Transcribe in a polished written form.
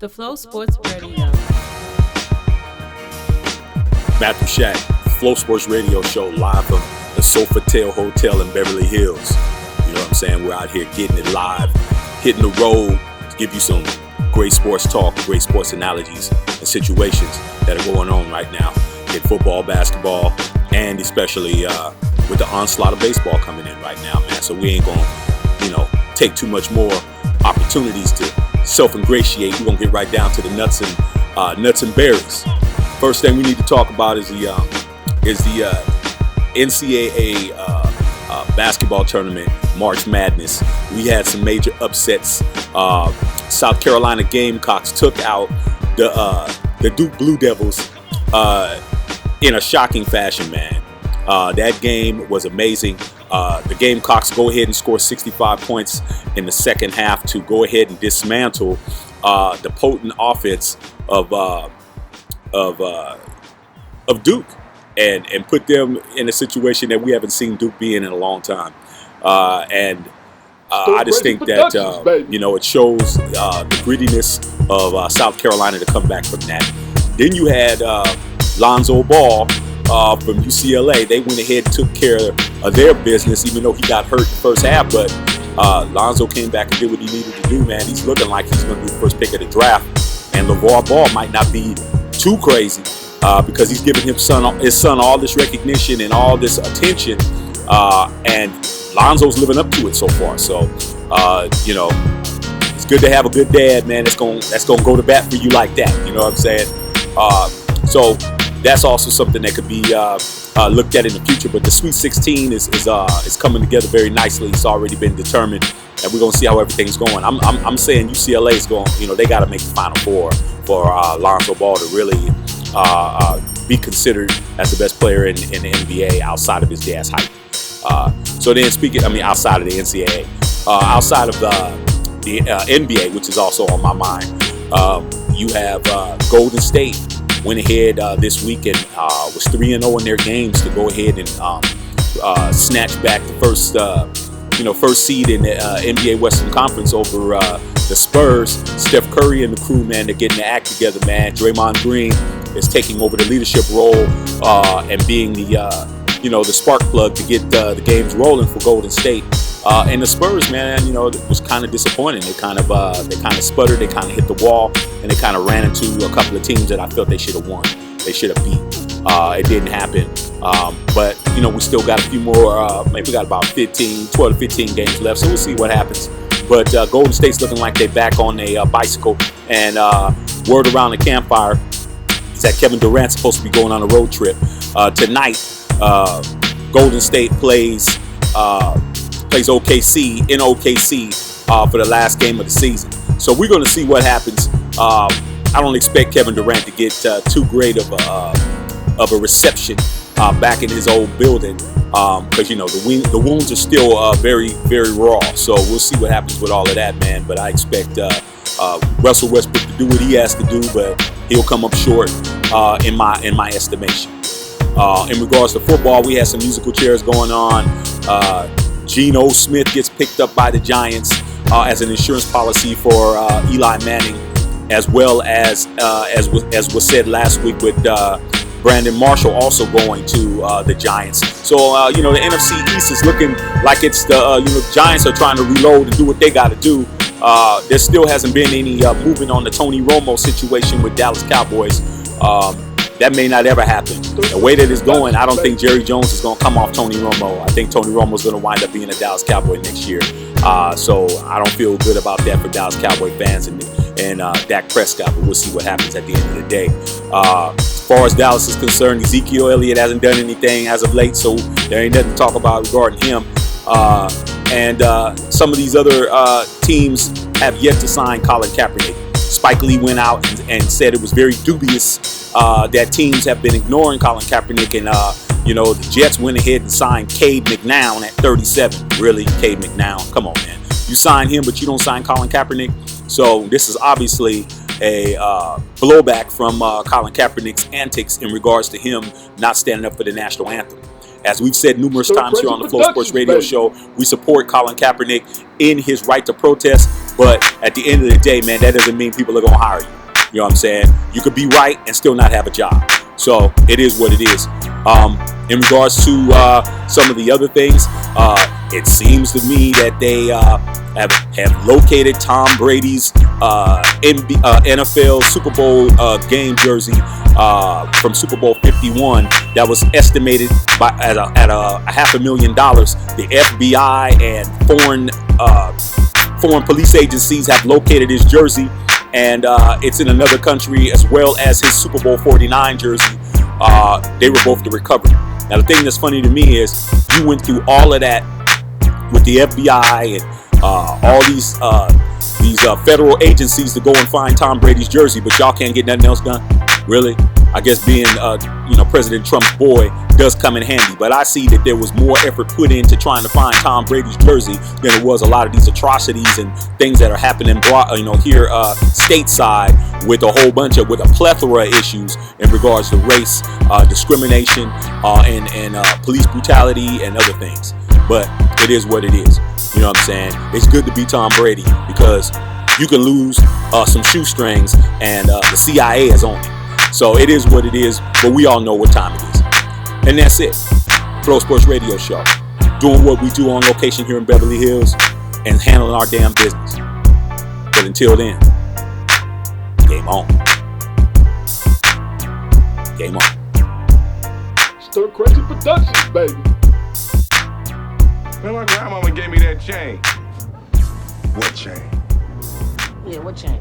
The Flow Sports Radio. Matthew Shack, Flow Sports Radio Show, live from the Sofitel Hotel in Beverly Hills. You know what I'm saying? We're out here getting it live, hitting the road to give you some great sports talk, great sports analogies and situations that are going on right now in football, basketball, and especially with the onslaught of baseball coming in right now, man. So we ain't going to, take too much more opportunities to self-ingratiate. We're going to get right down to the nuts and berries. First thing we need to talk about is the NCAA basketball tournament, March Madness. We had some major upsets. South Carolina Gamecocks took out the Duke Blue Devils in a shocking fashion, man. That game was amazing. The Gamecocks go ahead and score 65 points in the second half to go ahead and dismantle the potent offense of Duke and put them in a situation that we haven't seen Duke be in a long time. I just think that it shows the grittiness of South Carolina to come back from that. Then you had Lonzo Ball from UCLA. They went ahead and took care of their business, even though he got hurt in the first half. But Lonzo came back and did what he needed to do, man. He's looking like he's going to be the first pick of the draft. And LeVar Ball might not be too crazy because he's giving his son all this recognition and all this attention. And Lonzo's living up to it so far. So, it's good to have a good dad, man. That's going to go to bat for you like that. You know what I'm saying? So that's also something that could be looked at in the future. But the Sweet 16 is coming together very nicely. It's already been determined, and we're gonna see how everything's going. I'm saying UCLA is going. They got to make the Final Four for Lonzo Ball to really be considered as the best player in the NBA outside of his dad's height. So then outside of the NCAA, outside of the NBA, which is also on my mind, you have Golden State. Went ahead this weekend, was 3-0 in their games to go ahead and snatch back the first seed in the NBA Western Conference over the Spurs. Steph Curry and the crew, man, they're getting the act together, man. Draymond Green is taking over the leadership role and being the spark plug to get the games rolling for Golden State. And the Spurs, man, it was kind of disappointing. They kind of sputtered, they kind of hit the wall, and they kind of ran into a couple of teams that I felt they should have won. They should have beat. It didn't happen. But we still got a few more. Maybe we got about 12 to 15 games left, so we'll see what happens. But Golden State's looking like they're back on a bicycle. And word around the campfire is that Kevin Durant's supposed to be going on a road trip tonight. Golden State plays OKC in OKC for the last game of the season. So we're going to see what happens. I don't expect Kevin Durant to get too great of a reception back in his old building because the wounds are still very, very raw. So we'll see what happens with all of that, man. But I expect Russell Westbrook to do what he has to do, but he'll come up short in my estimation. In regards to football, we had some musical chairs going on. Geno Smith gets picked up by the Giants as an insurance policy for Eli Manning, as well as was said last week with Brandon Marshall also going to the Giants. So the NFC East is looking like it's the Giants are trying to reload and do what they got to do. There still hasn't been any movement on the Tony Romo situation with Dallas Cowboys. That may not ever happen. The way that it's going, I don't think Jerry Jones is going to come off Tony Romo. I think Tony Romo is going to wind up being a Dallas Cowboy next year. So I don't feel good about that for Dallas Cowboy fans and Dak Prescott, but we'll see what happens at the end of the day. As far as Dallas is concerned, Ezekiel Elliott hasn't done anything as of late, so there ain't nothing to talk about regarding him. And some of these other teams have yet to sign Colin Kaepernick. Spike Lee went out and said it was very dubious that teams have been ignoring Colin Kaepernick, and the Jets went ahead and signed Cade McNown at 37. Really, Cade McNown? Come on, man. You sign him, but you don't sign Colin Kaepernick. So this is obviously a blowback from Colin Kaepernick's antics in regards to him not standing up for the national anthem. As we've said numerous times here on the Flow Sports Radio Show, we support Colin Kaepernick in his right to protest. But at the end of the day, man, that doesn't mean people are going to hire you. You know what I'm saying? You could be right and still not have a job. So it is what it is. In regards to some of the other things, it seems to me that they have located Tom Brady's NFL Super Bowl game jersey from Super Bowl 51 that was estimated at a $500,000. The FBI and foreign police agencies have located his jersey, and it's in another country, as well as his Super Bowl 49 jersey. They were both recovered. Now, the thing that's funny to me is you went through all of that with the FBI and all these federal agencies to go and find Tom Brady's jersey, but y'all can't get nothing else done? Really? I guess being President Trump's boy does come in handy, but I see that there was more effort put into trying to find Tom Brady's jersey than it was a lot of these atrocities and things that are happening here stateside with a plethora of issues in regards to race, discrimination, and police brutality and other things. But it is what it is. You know what I'm saying? It's good to be Tom Brady because you can lose some shoestrings and the CIA is on it. So it is what it is, but we all know what time it is. And that's it. Flow Sports Radio Show. Doing what we do on location here in Beverly Hills and handling our damn business. But until then, game on. Game on. Stir Crazy Productions, baby. Man, my grandmama gave me that chain. What chain? Yeah, what chain?